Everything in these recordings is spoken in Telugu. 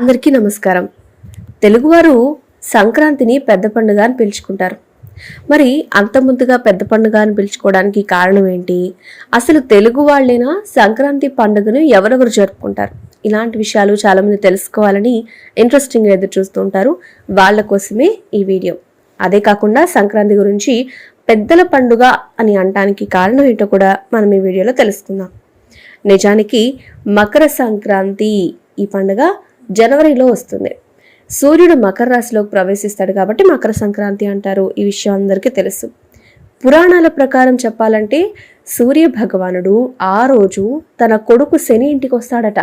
అందరికీ నమస్కారం. తెలుగువారు సంక్రాంతిని పెద్ద పండుగ అని పిలుచుకుంటారు. మరి అంత ముందుగా పెద్ద పండుగ అని పిలుచుకోవడానికి కారణం ఏంటి? అసలు తెలుగు వాళ్ళైనా సంక్రాంతి పండుగను ఎవరెవరు జరుపుకుంటారు? ఇలాంటి విషయాలు చాలామంది తెలుసుకోవాలని ఇంట్రెస్టింగ్గా ఎదురు చూస్తూ ఉంటారు. వాళ్ళ కోసమే ఈ వీడియో. అదే కాకుండా సంక్రాంతి గురించి పెద్దల పండుగ అని అనడానికి కారణం ఏంటో కూడా మనం ఈ వీడియోలో తెలుసుకుందాం. నిజానికి మకర సంక్రాంతి ఈ పండుగ జనవరిలో వస్తుంది. సూర్యుడు మకర రాశిలోకి ప్రవేశిస్తాడు కాబట్టి మకర సంక్రాంతి అంటారు. ఈ విషయం అందరికీ తెలుసు. పురాణాల ప్రకారం చెప్పాలంటే సూర్య భగవానుడు ఆ రోజు తన కొడుకు శని ఇంటికి వస్తాడట.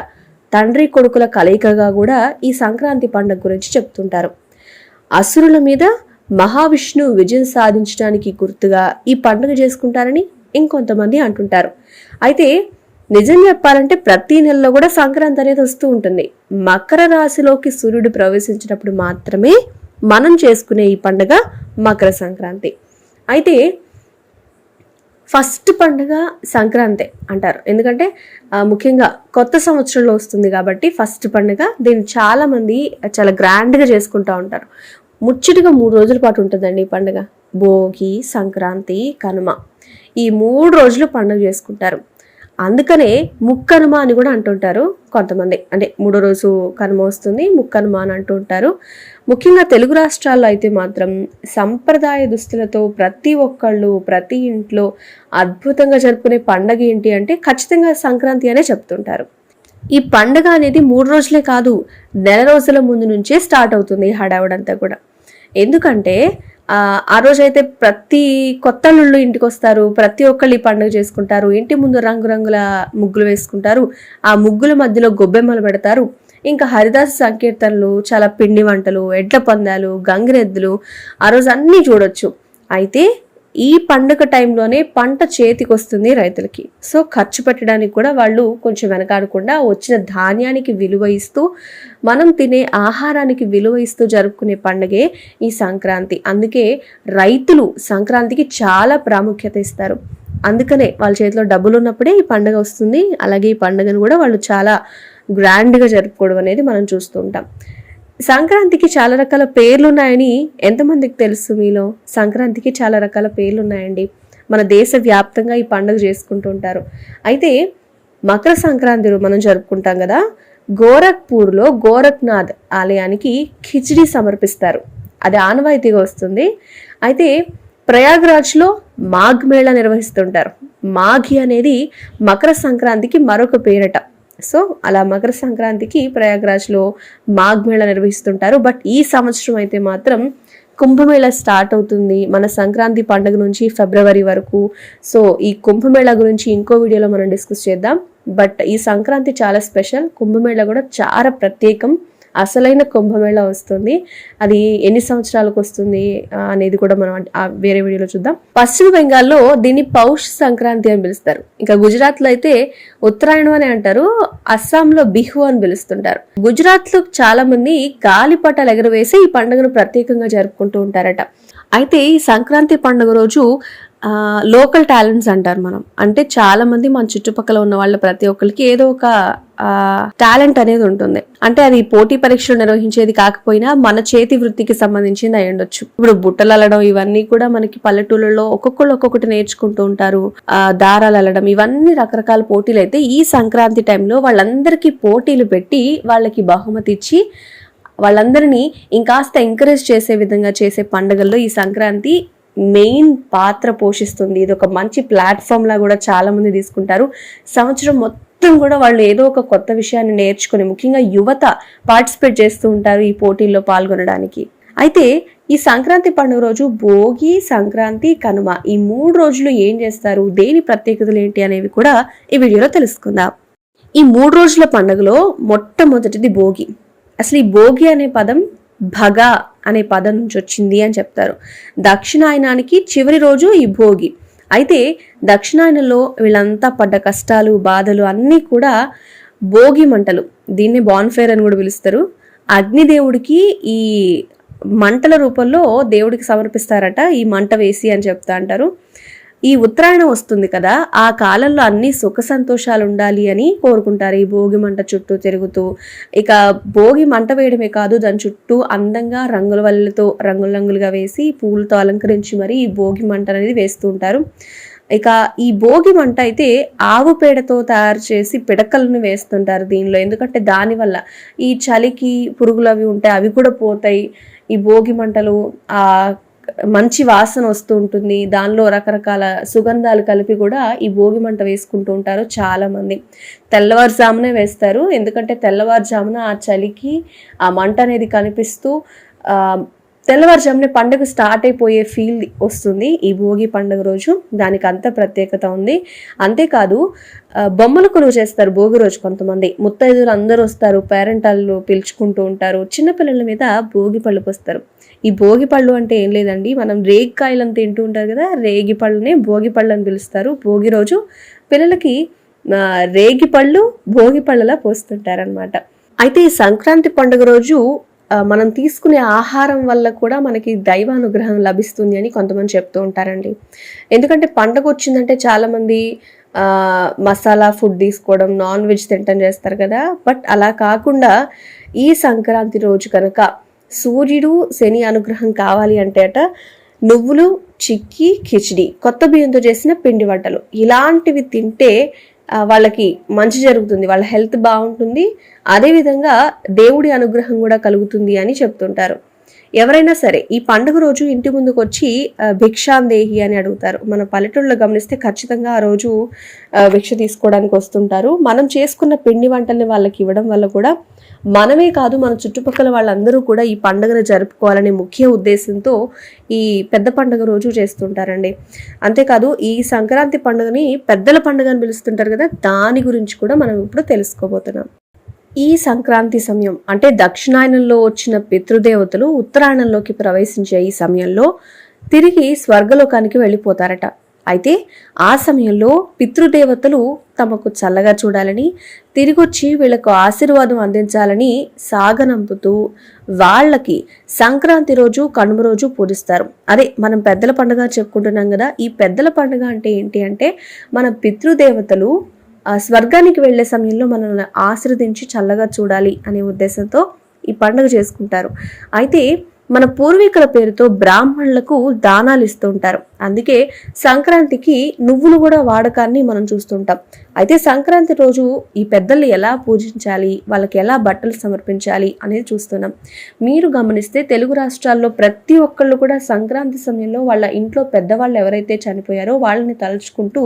తండ్రి కొడుకుల కలయికగా కూడా ఈ సంక్రాంతి పండుగ గురించి చెప్తుంటారు. అసురుల మీద మహావిష్ణువు విజయం సాధించడానికి గుర్తుగా ఈ పండుగ చేసుకుంటారని ఇంకొంతమంది అంటుంటారు. అయితే నిజం చెప్పాలంటే ప్రతి నెలలో కూడా సంక్రాంతి అనేది వస్తూ ఉంటుంది. మకర రాశిలోకి సూర్యుడు ప్రవేశించినప్పుడు మాత్రమే మనం చేసుకునే ఈ పండుగ మకర సంక్రాంతి. అయితే ఫస్ట్ పండుగ సంక్రాంతి అంటారు. ఎందుకంటే ముఖ్యంగా కొత్త సంవత్సరంలో వస్తుంది కాబట్టి ఫస్ట్ పండుగ. దీన్ని చాలామంది చాలా గ్రాండ్గా చేసుకుంటూ ఉంటారు. ముచ్చటగా 3 రోజుల పాటు ఉంటుందండి ఈ పండుగ. భోగి, సంక్రాంతి, కనుమ ఈ 3 రోజులు పండుగ చేసుకుంటారు. అందుకనే ముక్కనుమ అని కూడా అంటుంటారు కొంతమంది. అంటే 3వ రోజు కనుమ వస్తుంది, ముక్కనుమ అని అంటుంటారు. ముఖ్యంగా తెలుగు రాష్ట్రాల్లో అయితే మాత్రం సంప్రదాయ దుస్తులతో ప్రతి ఒక్కళ్ళు ప్రతి ఇంట్లో అద్భుతంగా జరుపుకునే పండగ ఏంటి అంటే ఖచ్చితంగా సంక్రాంతి అనే చెప్తుంటారు. ఈ పండగ అనేది 3 రోజులే కాదు, నెల రోజుల ముందు నుంచే స్టార్ట్ అవుతుంది ఈ హడావుడంతా కూడా. ఎందుకంటే ఆ రోజైతే ప్రతి కొత్త అల్లుళ్ళు ఇంటికి వస్తారు. ప్రతి ఒక్కళ్ళు ఈ పండుగ చేసుకుంటారు. ఇంటి ముందు రంగురంగుల ముగ్గులు వేసుకుంటారు. ఆ ముగ్గుల మధ్యలో గొబ్బెమ్మలు పెడతారు. ఇంకా హరిదాసు సంకీర్తనలు, చాలా పిండి వంటలు, ఎడ్ల పందాలు, గంగిరెద్దులు ఆ రోజు అన్నీ చూడొచ్చు. అయితే ఈ పండుగ టైంలోనే పంట చేతికి వస్తుంది రైతులకి. సో ఖర్చు పెట్టడానికి కూడా వాళ్ళు కొంచెం వెనకాడకుండా వచ్చిన ధాన్యానికి విలువ ఇస్తూ, మనం తినే ఆహారానికి విలువ ఇస్తూ జరుపుకునే పండుగే ఈ సంక్రాంతి. అందుకే రైతులు సంక్రాంతికి చాలా ప్రాముఖ్యత ఇస్తారు. అందుకనే వాళ్ళ చేతిలో డబ్బులు ఉన్నప్పుడే ఈ పండుగ వస్తుంది. అలాగే ఈ పండుగను కూడా వాళ్ళు చాలా గ్రాండ్గా జరుపుకోవడం అనేది మనం చూస్తూ ఉంటాం. సంక్రాంతికి చాలా రకాల పేర్లు ఉన్నాయని ఎంతమందికి తెలుసు మీలో? సంక్రాంతికి చాలా రకాల పేర్లు ఉన్నాయండి. మన దేశ వ్యాప్తంగా ఈ పండుగ చేసుకుంటూ ఉంటారు. అయితే మకర సంక్రాంతి మనం జరుపుకుంటాం కదా, గోరఖ్పూర్లో గోరఖ్నాథ్ ఆలయానికి ఖిచిడి సమర్పిస్తారు. అది ఆనవాయితీగా వస్తుంది. అయితే ప్రయాగ్రాజ్లో మాఘ్ మేళా నిర్వహిస్తుంటారు. మాఘి అనేది మకర సంక్రాంతికి మరొక పేరట. సో అలా మకర సంక్రాంతికి ప్రయాగ్రాజ్లో మాఘ్ మేళా నిర్వహిస్తుంటారు. బట్ ఈ సంవత్సరం అయితే మాత్రం కుంభమేళా స్టార్ట్ అవుతుంది మన సంక్రాంతి పండుగ నుంచి ఫిబ్రవరి వరకు. సో ఈ కుంభమేళా గురించి ఇంకో వీడియోలో మనం డిస్కస్ చేద్దాం. బట్ ఈ సంక్రాంతి చాలా స్పెషల్. కుంభమేళా కూడా చాలా ప్రత్యేకం. అసలైన కుంభమేళా వస్తుంది. అది ఎన్ని సంవత్సరాలకు వస్తుంది అనేది కూడా మనం వేరే వీడియోలో చూద్దాం. పశ్చిమ బెంగాల్లో దీన్ని పౌష్ సంక్రాంతి అని పిలుస్తారు. ఇంకా గుజరాత్లో అయితే ఉత్తరాయణం అని అంటారు. అస్సాంలో బిహు అని పిలుస్తుంటారు. గుజరాత్లో చాలా మంది గాలిపటాలు ఎగరవేసి ఈ పండుగను ప్రత్యేకంగా జరుపుకుంటూ ఉంటారట. అయితే ఈ సంక్రాంతి పండుగ రోజు లోకల్ టాలెంట్స్ అంటారు మనం. అంటే చాలా మంది మన చుట్టుపక్కల ఉన్న వాళ్ళ ప్రతి ఒక్కరికి ఏదో ఒక టాలెంట్ అనేది ఉంటుంది. అంటే అది పోటీ పరీక్షలు నిర్వహించేది కాకపోయినా మన చేతి వృత్తికి సంబంధించింది అయి ఉండొచ్చు. ఇప్పుడు బుట్టలు అల్లడం ఇవన్నీ కూడా మనకి పల్లెటూళ్ళలో ఒక్కొక్కళ్ళు ఒక్కొక్కటి నేర్చుకుంటూ ఉంటారు. దారాలు అల్లడం ఇవన్నీ రకరకాల పోటీలు. అయితే ఈ సంక్రాంతి టైంలో వాళ్ళందరికీ పోటీలు పెట్టి వాళ్ళకి బహుమతి ఇచ్చి వాళ్ళందరినీ ఇంకాస్త ఎంకరేజ్ చేసే విధంగా చేసే పండుగల్లో ఈ సంక్రాంతి మెయిన్ పాత్ర పోషిస్తుంది. ఇది ఒక మంచి ప్లాట్ఫామ్ లా కూడా చాలా మంది తీసుకుంటారు. సంవత్సరం మొత్తం కూడా వాళ్ళు ఏదో ఒక కొత్త విషయాన్ని నేర్చుకుని, ముఖ్యంగా యువత పార్టిసిపేట్ చేస్తూ ఉంటారు ఈ పోటీల్లో పాల్గొనడానికి. అయితే ఈ సంక్రాంతి పండుగ రోజు భోగి, సంక్రాంతి, కనుమ ఈ 3 రోజులు ఏం చేస్తారు, దేని ప్రత్యేకతలు ఏంటి అనేవి కూడా ఈ వీడియోలో తెలుసుకుందాం. ఈ 3 రోజుల పండుగలో మొట్టమొదటిది భోగి. అసలు ఈ భోగి అనే పదం భగ అనే పదం నుంచి వచ్చింది అని చెప్తారు. దక్షిణాయనానికి చివరి రోజు ఈ భోగి. అయితే దక్షిణాయనంలో వీళ్ళంతా పడ్డ కష్టాలు, బాధలు అన్నీ కూడా భోగి మంటలు, దీన్ని బాన్ఫైర్ అని కూడా పిలుస్తారు. అగ్నిదేవుడికి ఈ మంటల రూపంలో దేవుడికి సమర్పిస్తారట, ఈ మంట వేసి అని చెప్తా అంటారు. ఈ ఉత్తరాయణం వస్తుంది కదా, ఆ కాలంలో అన్ని సుఖ సంతోషాలు ఉండాలి అని కోరుకుంటారు. ఈ భోగి మంట చుట్టూ తిరుగుతూ, ఇక భోగి మంట వేయడమే కాదు, దాని చుట్టూ అందంగా రంగుల వల్లతో రంగులుగా వేసి పూలతో అలంకరించి మరి ఈ భోగి మంట అనేది వేస్తూ ఉంటారు. ఇక ఈ భోగి మంట అయితే ఆవు పేడతో తయారు చేసి పిడకలను వేస్తుంటారు దీనిలో. ఎందుకంటే దానివల్ల ఈ చలికి పురుగులు అవి ఉంటాయి, అవి కూడా పోతాయి. ఈ భోగి మంటలు ఆ మంచి వాసన వస్తూ ఉంటుంది, దానిలో రకరకాల సుగంధాలు కలిపి కూడా ఈ భోగి మంట వేసుకుంటూ ఉంటారు చాలా మంది. తెల్లవారుజామునే వేస్తారు, ఎందుకంటే తెల్లవారుజామున ఆ చలికి ఆ మంట అనేది కనిపిస్తూ తెల్లవారుజామునే పండుగ స్టార్ట్ అయిపోయే ఫీల్ వస్తుంది ఈ భోగి పండుగ రోజు. దానికి అంత ప్రత్యేకత ఉంది. అంతేకాదు బొమ్మల కొలువు చేస్తారు భోగి రోజు. కొంతమంది ముత్తైదులు అందరూ వస్తారు, పేరెంటాళ్ళు పిలుచుకుంటూ ఉంటారు. చిన్నపిల్లల మీద భోగి పళ్ళు పోస్తారు. ఈ భోగి పళ్ళు అంటే ఏం లేదండి, మనం రేగికాయలను తింటూ ఉంటారు కదా, రేగి పళ్ళునే భోగి పళ్ళు అని పిలుస్తారు. భోగి రోజు పిల్లలకి రేగి పళ్ళు భోగి పళ్ళలా పోస్తుంటారనమాట. అయితే ఈ సంక్రాంతి పండుగ రోజు మనం తీసుకునే ఆహారం వల్ల కూడా మనకి దైవానుగ్రహం లభిస్తుంది అని కొంతమంది చెప్తూ ఉంటారండి. ఎందుకంటే పండగ వచ్చిందంటే చాలామంది మసాలా ఫుడ్ తీసుకోవడం, నాన్ వెజ్ తినటం చేస్తారు కదా. బట్ అలా కాకుండా ఈ సంక్రాంతి రోజు కనుక సూర్యుడు శని అనుగ్రహం కావాలి అంటే నువ్వులు, చిక్కీ, కిచిడి, కొత్త బియ్యంతో చేసిన పిండి వంటలు ఇలాంటివి తింటే వాళ్ళకి మంచి జరుగుతుంది, వాళ్ళ హెల్త్ బాగుంటుంది, అదేవిధంగా దేవుడి అనుగ్రహం కూడా కలుగుతుంది అని చెప్తుంటారు. ఎవరైనా సరే ఈ పండుగ రోజు ఇంటి ముందుకు వచ్చి భిక్షాందేహి అని అడుగుతారు. మన పల్లెటూళ్ళలో గమనిస్తే ఖచ్చితంగా ఆ రోజు భిక్ష తీసుకోవడానికి వస్తుంటారు. మనం చేసుకున్న పిండి వంటల్ని వాళ్ళకి ఇవ్వడం వల్ల కూడా మనమే కాదు, మన చుట్టుపక్కల వాళ్ళందరూ కూడా ఈ పండుగను జరుపుకోవాలనే ముఖ్య ఉద్దేశంతో ఈ పెద్ద పండుగ రోజు చేస్తుంటారండి. అంతేకాదు ఈ సంక్రాంతి పండుగని పెద్దల పండుగ అని పిలుస్తుంటారు కదా, దాని గురించి కూడా మనం ఇప్పుడు తెలుసుకోబోతున్నాం. ఈ సంక్రాంతి సమయం అంటే దక్షిణాయనంలో వచ్చిన పితృదేవతలు ఉత్తరాయణంలోకి ప్రవేశించే ఈ సమయంలో తిరిగి స్వర్గలోకానికి వెళ్ళిపోతారట. అయితే ఆ సమయంలో పితృదేవతలు తమకు చల్లగా చూడాలని, తిరిగొచ్చి వీళ్ళకు ఆశీర్వాదం అందించాలని సాగనంపుతూ వాళ్ళకి సంక్రాంతి రోజు, కనుమ రోజు పూజిస్తారు. అదే మనం పెద్దల పండుగ చెప్పుకుంటున్నాం కదా, ఈ పెద్దల పండుగ అంటే ఏంటి అంటే మన పితృదేవతలు స్వర్గానికి వెళ్లే సమయంలో మనల్ని ఆశీర్వదించి చల్లగా చూడాలి అనే ఉద్దేశంతో ఈ పండుగ చేసుకుంటారు. అయితే మన పూర్వీకుల పేరుతో బ్రాహ్మణులకు దానాలు ఇస్తూ ఉంటారు. అందుకే సంక్రాంతికి నువ్వులు కూడా వాడకాన్ని మనం చూస్తుంటాం. అయితే సంక్రాంతి రోజు ఈ పెద్దల్ని ఎలా పూజించాలి, వాళ్ళకి ఎలా బట్టలు సమర్పించాలి అనేది చూస్తున్నాం. మీరు గమనిస్తే తెలుగు రాష్ట్రాల్లో ప్రతి ఒక్కళ్ళు కూడా సంక్రాంతి సమయంలో వాళ్ళ ఇంట్లో పెద్దవాళ్ళు ఎవరైతే చనిపోయారో వాళ్ళని తలుచుకుంటూ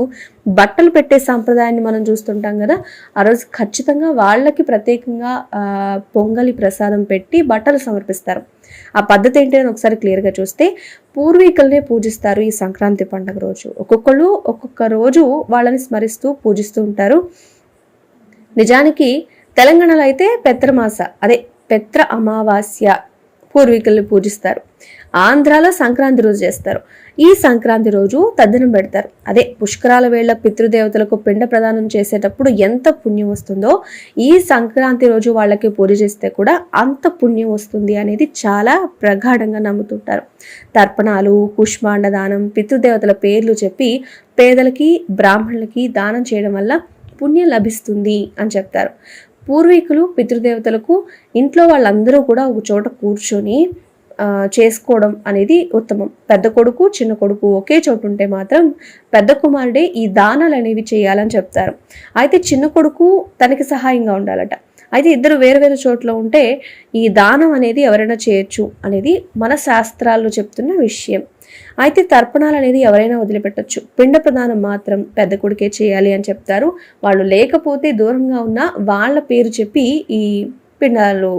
బట్టలు పెట్టే సాంప్రదాయాన్ని మనం చూస్తుంటాం కదా. ఆ రోజు ఖచ్చితంగా వాళ్ళకి ప్రత్యేకంగా పొంగలి ప్రసాదం పెట్టి బట్టలు సమర్పిస్తారు. ఆ పద్ధతి ఏంటి అని ఒకసారి క్లియర్గా చూస్తే పూర్వీకులనే పూజిస్తారు ఈ సంక్రాంతి పండుగ రోజు. ఒక్కొక్కళ్ళు ఒక్కొక్క రోజు వాళ్ళని స్మరిస్తూ పూజిస్తూ ఉంటారు. నిజానికి తెలంగాణలో అయితే పెత్రమాస అదే పెత్ర అమావాస్య పూర్వీకుల్ని పూజిస్తారు. ఆంధ్రాలో సంక్రాంతి రోజు చేస్తారు. ఈ సంక్రాంతి రోజు తద్దినం పెడతారు. అదే పుష్కరాల వేళ పితృదేవతలకు పిండ ప్రదానం చేసేటప్పుడు ఎంత పుణ్యం వస్తుందో ఈ సంక్రాంతి రోజు వాళ్ళకి పూజ చేస్తే కూడా అంత పుణ్యం వస్తుంది అనేది చాలా ప్రగాఢంగా నమ్ముతుంటారు. తర్పణాలు, కుష్మాండ దానం, పితృదేవతల పేర్లు చెప్పి పేదలకి, బ్రాహ్మణులకి దానం చేయడం వల్ల పుణ్యం లభిస్తుంది అని చెప్తారు. పూర్వీకులు పితృదేవతలకు ఇంట్లో వాళ్ళందరూ కూడా ఒక చోట కూర్చొని చేసుకోవడం అనేది ఉత్తమం. పెద్ద కొడుకు, చిన్న కొడుకు ఒకే చోటు ఉంటే మాత్రం పెద్ద కుమారుడే ఈ దానాలు అనేవి చేయాలని చెప్తారు. అయితే చిన్న కొడుకు తనకి సహాయంగా ఉండాలట. అయితే ఇద్దరు వేరు వేరు చోట్ల ఉంటే ఈ దానం అనేది ఎవరైనా చేయొచ్చు అనేది మన శాస్త్రాల్లో చెప్తున్న విషయం. అయితే తర్పణాలు అనేది ఎవరైనా వదిలిపెట్టచ్చు, పిండ ప్రదానం మాత్రం పెద్ద కొడుకే చేయాలి అని చెప్తారు. వాళ్ళు లేకపోతే దూరంగా ఉన్న వాళ్ళ పేరు చెప్పి ఈ పిండాలు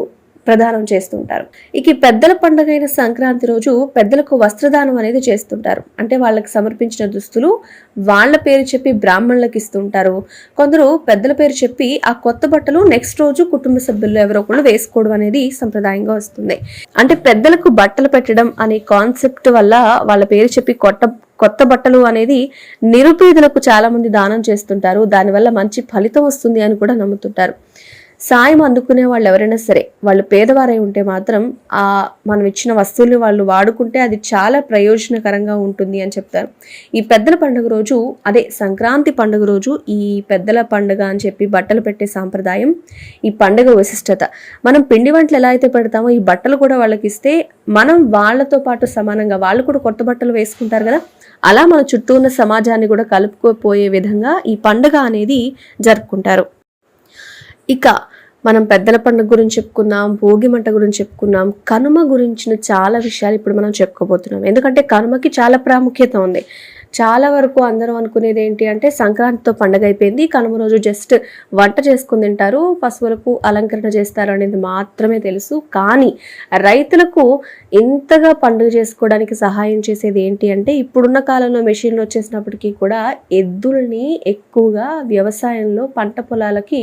ప్రదానం చేస్తుంటారు. ఇక పెద్దల పండుగ అయిన సంక్రాంతి రోజు పెద్దలకు వస్త్రదానం అనేది చేస్తుంటారు. అంటే వాళ్ళకి సమర్పించిన దుస్తులు వాళ్ళ పేరు చెప్పి బ్రాహ్మణులకు ఇస్తుంటారు. కొందరు పెద్దల పేరు చెప్పి ఆ కొత్త బట్టలు నెక్స్ట్ రోజు కుటుంబ సభ్యులు ఎవరో ఒకళ్ళు వేసుకోవడం అనేది సంప్రదాయంగా వస్తుంది. అంటే పెద్దలకు బట్టలు పెట్టడం అనే కాన్సెప్ట్ వల్ల వాళ్ళ పేరు చెప్పి కొత్త బట్టలు అనేది నిరుపేదలకు చాలా మంది దానం చేస్తుంటారు. దానివల్ల మంచి ఫలితం వస్తుంది అని కూడా నమ్ముతుంటారు. సాయం అందుకునే వాళ్ళు ఎవరైనా సరే వాళ్ళు పేదవారై ఉంటే మాత్రం మనం ఇచ్చిన వస్తువుల్ని వాళ్ళు వాడుకుంటే అది చాలా ప్రయోజనకరంగా ఉంటుంది అని చెప్తారు. ఈ పెద్దల పండుగ రోజు, అదే సంక్రాంతి పండుగ రోజు ఈ పెద్దల పండుగ అని చెప్పి బట్టలు పెట్టే సాంప్రదాయం, ఈ పండుగ విశిష్టత. మనం పిండి వంటలు ఎలా అయితే పెడతామో ఈ బట్టలు కూడా వాళ్ళకి ఇస్తే మనం వాళ్ళతో పాటు సమానంగా వాళ్ళు కూడా కొత్త బట్టలు వేసుకుంటారు కదా, అలా మన చుట్టూ ఉన్న సమాజాన్ని కూడా కలుపుకోపోయే విధంగా ఈ పండుగ అనేది జరుపుకుంటారు. ఇక మనం పెద్దల పండుగ గురించి చెప్పుకున్నాం, భోగి మంట గురించి చెప్పుకున్నాం, కనుమ గురించిన చాలా విషయాలు ఇప్పుడు మనం చెప్పుకోబోతున్నాం. ఎందుకంటే కనుమకి చాలా ప్రాముఖ్యత ఉంది. చాలా వరకు అందరూ అనుకునేది ఏంటి అంటే సంక్రాంతితో పండుగ అయిపోయింది, కనుమ రోజు జస్ట్ వంట చేసుకుని తింటారు, పశువులకు అలంకరణ చేస్తారు అనేది మాత్రమే తెలుసు. కానీ రైతులకు ఇంతగా పండుగ చేసుకోవడానికి సహాయం చేసేది ఏంటి అంటే ఇప్పుడున్న కాలంలో మెషిన్లు వచ్చేసినప్పటికీ కూడా ఎద్దుల్ని ఎక్కువగా వ్యవసాయంలో పంట పొలాలకి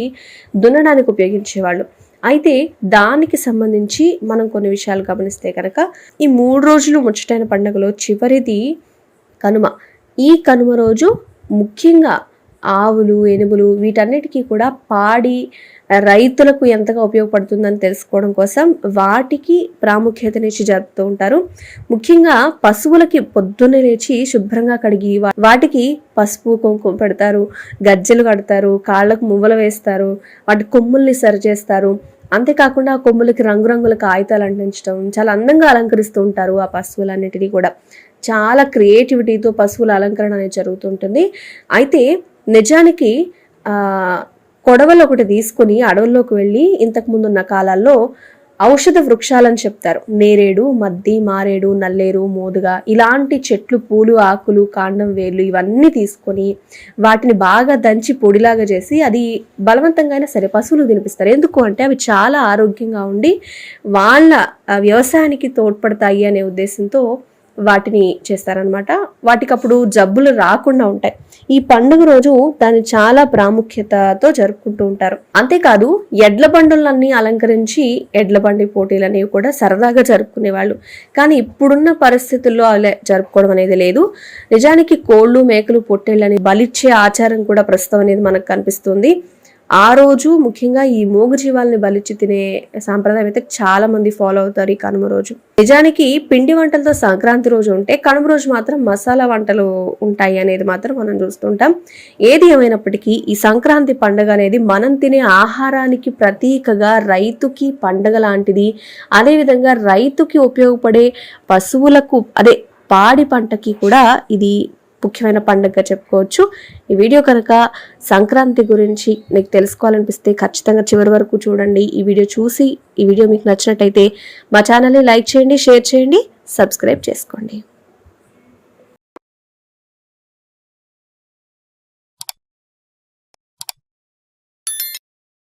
దున్నడానికి ఉపయోగించేవాళ్ళు. అయితే దానికి సంబంధించి మనం కొన్ని విషయాలు గమనిస్తే కనుక ఈ 3 రోజులు ముచ్చటైన పండుగలో చివరిది కనుమ. ఈ కనుమ రోజు ముఖ్యంగా ఆవులు, ఎనుములు వీటన్నిటికీ కూడా పాడి రైతులకు ఎంతగా ఉపయోగపడుతుందని తెలుసుకోవడం కోసం వాటికి ప్రాముఖ్యతనిచ్చి జరుపుతూ ఉంటారు. ముఖ్యంగా పశువులకి పొద్దున్నే లేచి శుభ్రంగా కడిగి వాటికి పసుపు కుంకుమ పెడతారు, గజ్జెలు కడతారు, కాళ్ళకు మువ్వలు వేస్తారు, వాటి కొమ్ముల్ని సరిచేస్తారు. అంతేకాకుండా ఆ కొమ్ములకి రంగురంగుల కాగితాలు అంటించడం, చాలా అందంగా అలంకరిస్తూ ఉంటారు ఆ పశువులన్నిటినీ కూడా. చాలా క్రియేటివిటీతో పశువుల అలంకరణ అనేది జరుగుతుంటుంది. అయితే నిజానికి కొడవలు ఒకటి తీసుకుని అడవుల్లోకి వెళ్ళి ఇంతకుముందు ఉన్న కాలాల్లో ఔషధ వృక్షాలని చెప్తారు. నేరేడు, మద్ది, మారేడు, నల్లేరు, మోదుగా ఇలాంటి చెట్లు, పూలు, ఆకులు, కాండం, వేర్లు ఇవన్నీ తీసుకొని వాటిని బాగా దంచి పొడిలాగా చేసి అది బలవంతంగా అయినా సరే పశువులకు తినిపిస్తారు. ఎందుకు అంటే అవి చాలా ఆరోగ్యంగా ఉండి వాళ్ళ వ్యవసాయానికి తోడ్పడతాయి అనే ఉద్దేశంతో వాటిని చేస్తారనమాట. వాటికి అప్పుడు జబ్బులు రాకుండా ఉంటాయి. ఈ పండుగ రోజు దాన్ని చాలా ప్రాముఖ్యతతో జరుపుకుంటూ ఉంటారు. అంతేకాదు ఎడ్ల బండులన్నీ అలంకరించి ఎడ్ల బండి పోటీలు అనేవి కూడా సరదాగా జరుపుకునేవాళ్ళు. కానీ ఇప్పుడున్న పరిస్థితుల్లో అలా జరుపుకోవడం అనేది లేదు. నిజానికి కోళ్ళు, మేకలు, పొట్టేళ్ళని బలిచ్చే ఆచారం కూడా ప్రస్తుతం అనేది మనకు కనిపిస్తుంది. ఆ రోజు ముఖ్యంగా ఈ మూగ జీవాలని బలిచ్చి తినే సాంప్రదాయం అయితే చాలా మంది ఫాలో అవుతారు ఈ కనుమ రోజు. నిజానికి పిండి వంటలతో సంక్రాంతి రోజు ఉంటే కనుమ రోజు మాత్రం మసాలా వంటలు ఉంటాయి అనేది మాత్రం మనం చూస్తుంటాం. ఏది ఏమైనప్పటికీ ఈ సంక్రాంతి పండుగ అనేది మనం తినే ఆహారానికి ప్రతీకగా రైతుకి పండుగ లాంటిది. అదేవిధంగా రైతుకి ఉపయోగపడే పశువులకు అదే పాడి పంటకి కూడా ఇది ముఖ్యమైన పండుగగా చెప్పుకోవచ్చు. ఈ వీడియో కనుక సంక్రాంతి గురించి మీకు తెలుసుకోవాలనిపిస్తే ఖచ్చితంగా చివరి వరకు చూడండి. ఈ వీడియో చూసి ఈ వీడియో మీకు నచ్చినట్టయితే మా ఛానల్ని లైక్ చేయండి, షేర్ చేయండి, సబ్స్క్రైబ్ చేసుకోండి.